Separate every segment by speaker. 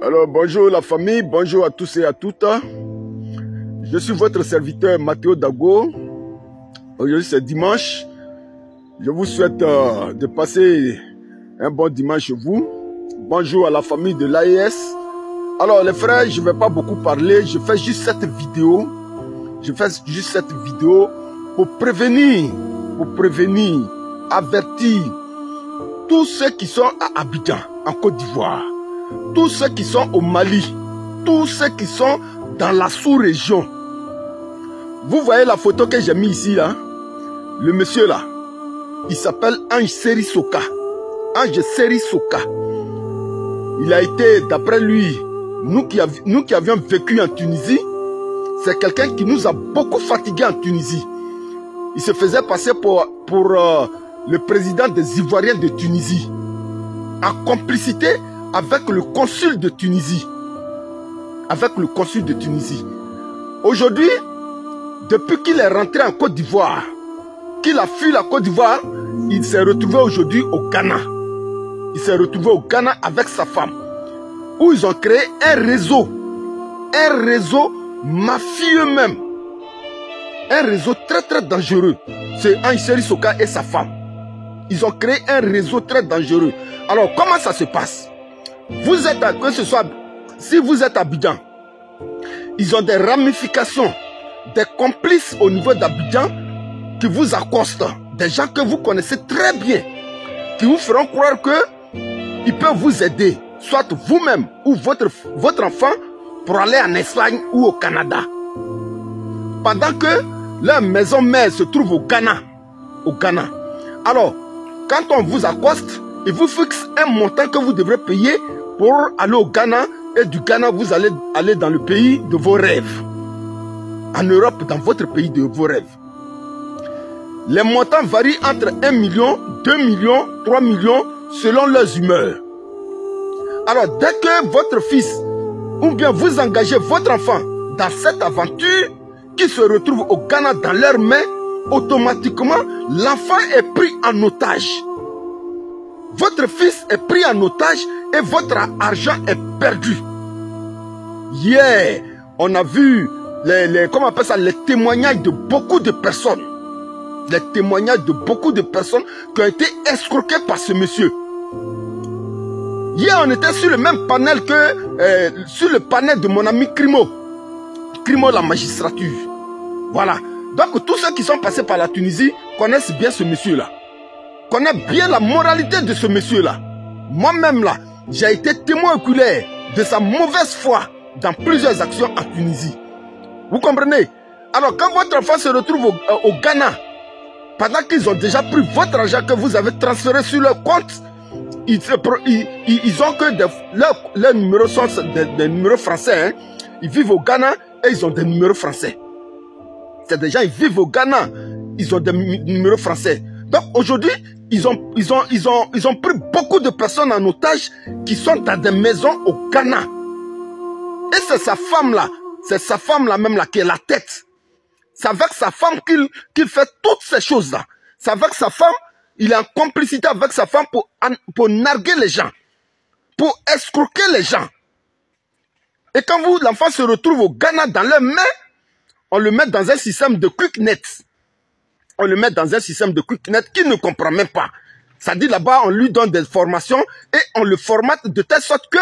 Speaker 1: Alors bonjour la famille, bonjour à tous et à toutes. Je suis votre serviteur Mathéo Dago. Aujourd'hui c'est dimanche. Je vous souhaite de passer un bon dimanche chez vous. Bonjour à la famille de l'AES. Alors les frères, je ne vais pas beaucoup parler. Je fais juste cette vidéo. Pour prévenir, avertir tous ceux qui sont à Abidjan, en Côte d'Ivoire, tous ceux qui sont au Mali, tous ceux qui sont dans la sous-région. Vous voyez la photo que j'ai mis ici, là? Le monsieur là, il s'appelle Ange Seri Soka. Ange Seri Soka. Il a été, d'après lui, nous qui avions vécu en Tunisie, c'est quelqu'un qui nous a beaucoup fatigués en Tunisie. Il se faisait passer pour le président des Ivoiriens de Tunisie, en complicité avec le consul de Tunisie. Aujourd'hui, depuis qu'il est rentré en Côte d'Ivoire, qu'il a fui la Côte d'Ivoire, il s'est retrouvé aujourd'hui au Ghana. Il s'est retrouvé au Ghana avec sa femme, où ils ont créé un réseau mafieux même. Un réseau très dangereux. C'est Ange Seri Soka et sa femme. Ils ont créé un réseau très dangereux. Alors, comment ça se passe? Vous êtes, si vous êtes à Abidjan, ils ont des ramifications, des complices au niveau d'Abidjan qui vous accostent. Des gens que vous connaissez très bien, qui vous feront croire qu'ils peuvent vous aider, soit vous-même ou votre enfant, pour aller en Espagne ou au Canada. Pendant que leur maison mère se trouve au Ghana. Alors, quand on vous accoste, il vous fixe un montant que vous devrez payer pour aller au Ghana. Et du Ghana, vous allez aller dans le pays de vos rêves. En Europe, dans votre pays de vos rêves. Les montants varient entre 1 million, 2 millions, 3 millions, selon leurs humeurs. Alors, dès que votre fils, ou bien vous engagez votre enfant dans cette aventure, qui se retrouve au Ghana dans leurs mains, automatiquement, l'enfant est pris en otage. Votre fils est pris en otage et votre argent est perdu. Hier, on a vu comment on appelle ça, les témoignages de beaucoup de personnes. Les témoignages de beaucoup de personnes qui ont été escroquées par ce monsieur. Hier, on était sur le même panel que sur le panel de mon ami Crimo, la magistrature. Voilà. Donc, tous ceux qui sont passés par la Tunisie connaissent bien ce monsieur-là. Connaissent bien la moralité de ce monsieur-là. Moi-même, là, j'ai été témoin oculaire de sa mauvaise foi dans plusieurs actions en Tunisie. Vous comprenez? Alors, quand votre enfant se retrouve au Ghana, pendant qu'ils ont déjà pris votre argent que vous avez transféré sur leur compte, ils ont que leurs numéros sont des numéros français. Hein. Ils vivent au Ghana et ils ont des numéros français. C'est des gens, ils vivent au Ghana, ils ont des numéros français. Donc aujourd'hui, ils ont pris beaucoup de personnes en otage qui sont dans des maisons au Ghana. Et c'est sa femme là même là qui est la tête. C'est avec sa femme qu'il fait toutes ces choses-là. C'est avec sa femme, il est en complicité avec sa femme pour narguer les gens, pour escroquer les gens. Et quand l'enfant se retrouve au Ghana dans leurs mains, on le met dans un système de QuickNet. On le met dans un système de QuickNet qui ne comprend même pas. Ça dit là-bas, on lui donne des formations et on le formate de telle sorte que,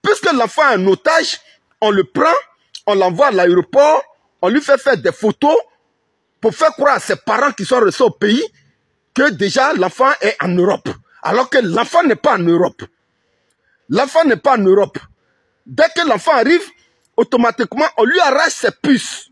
Speaker 1: puisque l'enfant est un otage, on le prend, on l'envoie à l'aéroport, on lui fait faire des photos pour faire croire à ses parents qui sont restés au pays que déjà l'enfant est en Europe. Alors que l'enfant n'est pas en Europe. L'enfant n'est pas en Europe. Dès que l'enfant arrive, automatiquement, on lui arrache ses puces.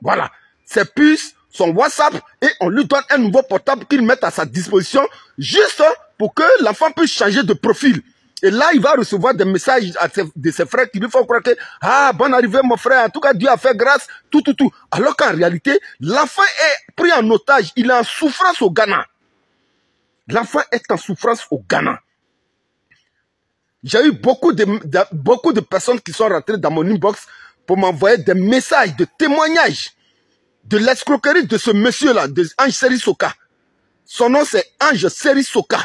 Speaker 1: Voilà. Ses puces, son WhatsApp, et on lui donne un nouveau portable qu'il met à sa disposition, juste pour que l'enfant puisse changer de profil. Et là, il va recevoir des messages de ses frères qui lui font croire que, ah, bonne arrivée, mon frère, en tout cas, Dieu a fait grâce, tout. Alors qu'en réalité, l'enfant est pris en otage, il est en souffrance au Ghana. L'enfant est en souffrance au Ghana. J'ai eu beaucoup de personnes qui sont rentrées dans mon inbox pour m'envoyer des messages de témoignages de l'escroquerie de ce monsieur-là, de Ange Seri Soka. Son nom, c'est Ange Seri Soka.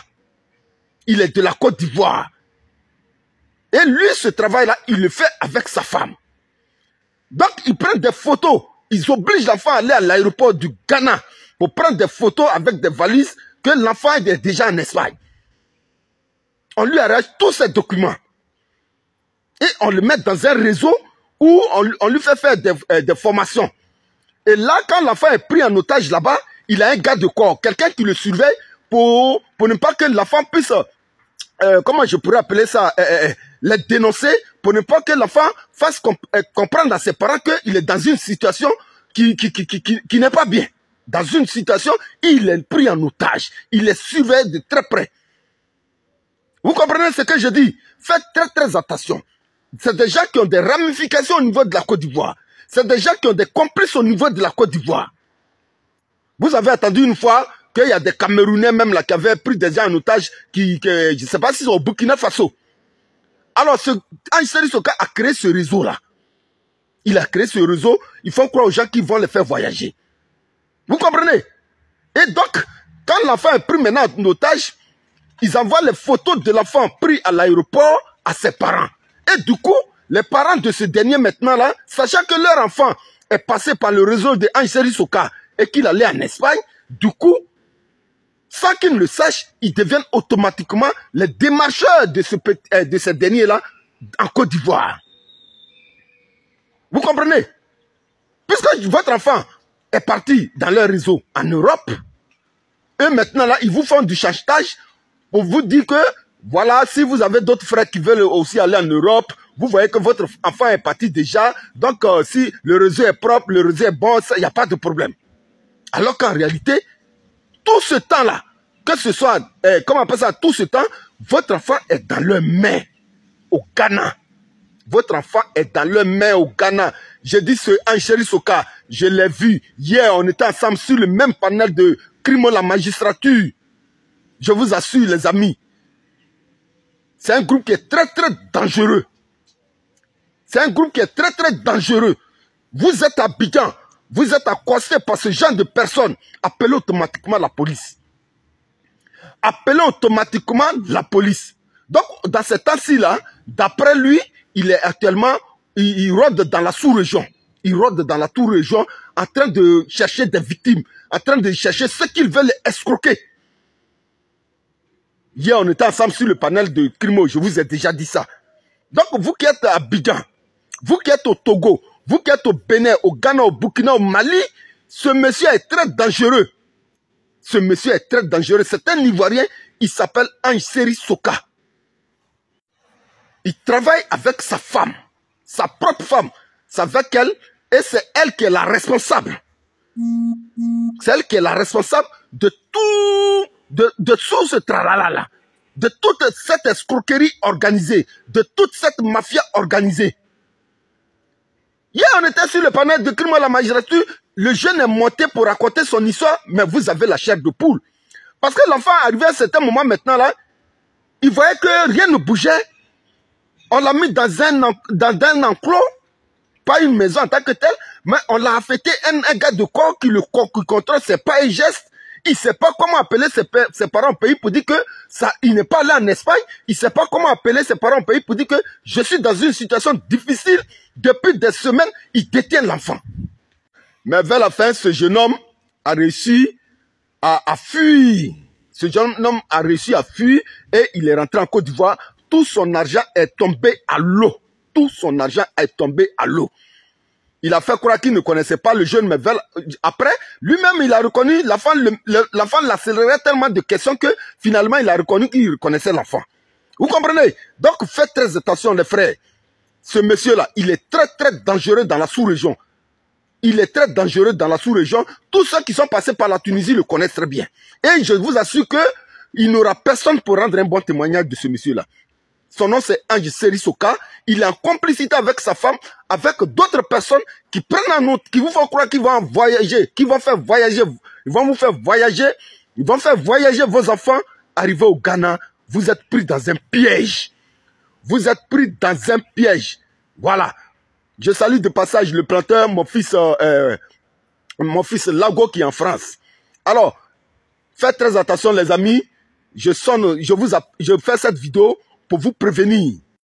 Speaker 1: Il est de la Côte d'Ivoire. Et lui, ce travail-là, il le fait avec sa femme. Donc, ils prennent des photos. Ils obligent l'enfant à aller à l'aéroport du Ghana pour prendre des photos avec des valises que l'enfant est déjà en Espagne. On lui arrache tous ces documents. Et on le met dans un réseau où on lui fait faire des formations. Et là, quand l'enfant est pris en otage là-bas, il a un garde de corps, quelqu'un qui le surveille pour ne pas que l'enfant puisse, comment je pourrais appeler ça, les dénoncer, pour ne pas que l'enfant fasse comprendre à ses parents qu'il est dans une situation qui n'est pas bien. Dans une situation, il est pris en otage. Il est surveillé de très près. Vous comprenez ce que je dis? Faites très très attention. C'est des gens qui ont des ramifications au niveau de la Côte d'Ivoire. C'est des gens qui ont des complices au niveau de la Côte d'Ivoire. Vous avez entendu une fois qu'il y a des Camerounais même là qui avaient pris des gens en otage je ne sais pas si c'est au Burkina Faso. Alors, Ange Seri Soka a créé ce réseau-là. Il a créé ce réseau. Il faut croire aux gens qui vont les faire voyager. Vous comprenez? Et donc, quand l'enfant est pris maintenant en otage, ils envoient les photos de l'enfant pris à l'aéroport à ses parents. Et du coup, les parents de ce dernier maintenant-là, sachant que leur enfant est passé par le réseau de Ange Seri Soka et qu'il allait en Espagne, du coup, sans qu'ils ne le sachent, ils deviennent automatiquement les démarcheurs de ce dernier-là en Côte d'Ivoire. Vous comprenez? Puisque votre enfant est parti dans leur réseau en Europe, eux maintenant là, ils vous font du chantage pour vous dire que, voilà, si vous avez d'autres frères qui veulent aussi aller en Europe, vous voyez que votre enfant est parti déjà, donc si le réseau est propre, le réseau est bon, il n'y a pas de problème. Alors qu'en réalité, tout ce temps-là, que ce soit, comment on appelle ça, tout ce temps, votre enfant est dans leurs mains au Ghana. Votre enfant est dans leurs mains au Ghana. J'ai dit ce Ange Seri Soka, je l'ai vu. Hier, on était ensemble sur le même panel de crime la magistrature. Je vous assure, les amis. C'est un groupe qui est très, très dangereux. C'est un groupe qui est très, très dangereux. Vous êtes à Abidjan, vous êtes accosté par ce genre de personnes. Appelez automatiquement la police. Appelez automatiquement la police. Donc, dans ce temps-ci là, d'après lui, il est actuellement, il rôde dans la sous-région. Il rôde dans la sous-région en train de chercher des victimes, en train de chercher ceux qu'ils veulent escroquer. Hier, on était ensemble sur le panel de Crimo, je vous ai déjà dit ça. Donc, vous qui êtes à Abidjan, vous qui êtes au Togo, vous qui êtes au Bénin, au Ghana, au Burkina, au Mali, ce monsieur est très dangereux. Ce monsieur est très dangereux. C'est un Ivoirien, il s'appelle Ange Seri Soka. Il travaille avec sa femme, sa propre femme. C'est avec elle, et c'est elle qui est la responsable. C'est elle qui est la responsable de tout, de tout ce tralala-là, de toute cette escroquerie organisée, de toute cette mafia organisée. Hier, on était sur le panel de crime à la magistrature. Le jeune est monté pour raconter son histoire, mais vous avez la chair de poule. Parce que l'enfant est arrivé à un certain moment maintenant là, il voyait que rien ne bougeait. On l'a mis dans un enclos, pas une maison en tant que telle, mais on l'a affecté un gars de corps qui contrôle ses pas et gestes. Il ne sait pas comment appeler ses parents au pays pour dire que il n'est pas là en Espagne. Il ne sait pas comment appeler ses parents au pays pour dire que je suis dans une situation difficile. Depuis des semaines, il détient l'enfant. Mais vers la fin, ce jeune homme a réussi à fuir. Ce jeune homme a réussi à fuir et il est rentré en Côte d'Ivoire. Tout son argent est tombé à l'eau. Tout son argent est tombé à l'eau. Il a fait croire qu'il ne connaissait pas le jeune, mais après, lui-même, il a reconnu, l'enfant l'accélérait tellement de questions que finalement, il a reconnu qu'il reconnaissait l'enfant. Vous comprenez? Donc, faites très attention, les frères. Ce monsieur-là, il est très, très dangereux dans la sous-région. Il est très dangereux dans la sous-région. Tous ceux qui sont passés par la Tunisie le connaissent très bien. Et je vous assure qu'il n'aura personne pour rendre un bon témoignage de ce monsieur-là. Son nom, c'est Ange Seri Soka. Il est en complicité avec sa femme, avec d'autres personnes qui prennent en note, qui vous font croire qu'ils vont voyager, qui vont faire voyager. Ils vont vous faire voyager. Ils vont faire voyager vos enfants. Arrivés au Ghana, vous êtes pris dans un piège. Vous êtes pris dans un piège. Voilà. Je salue de passage le planteur, mon fils Lago qui est en France. Alors, faites très attention les amis. Je fais cette vidéo pour vous prévenir.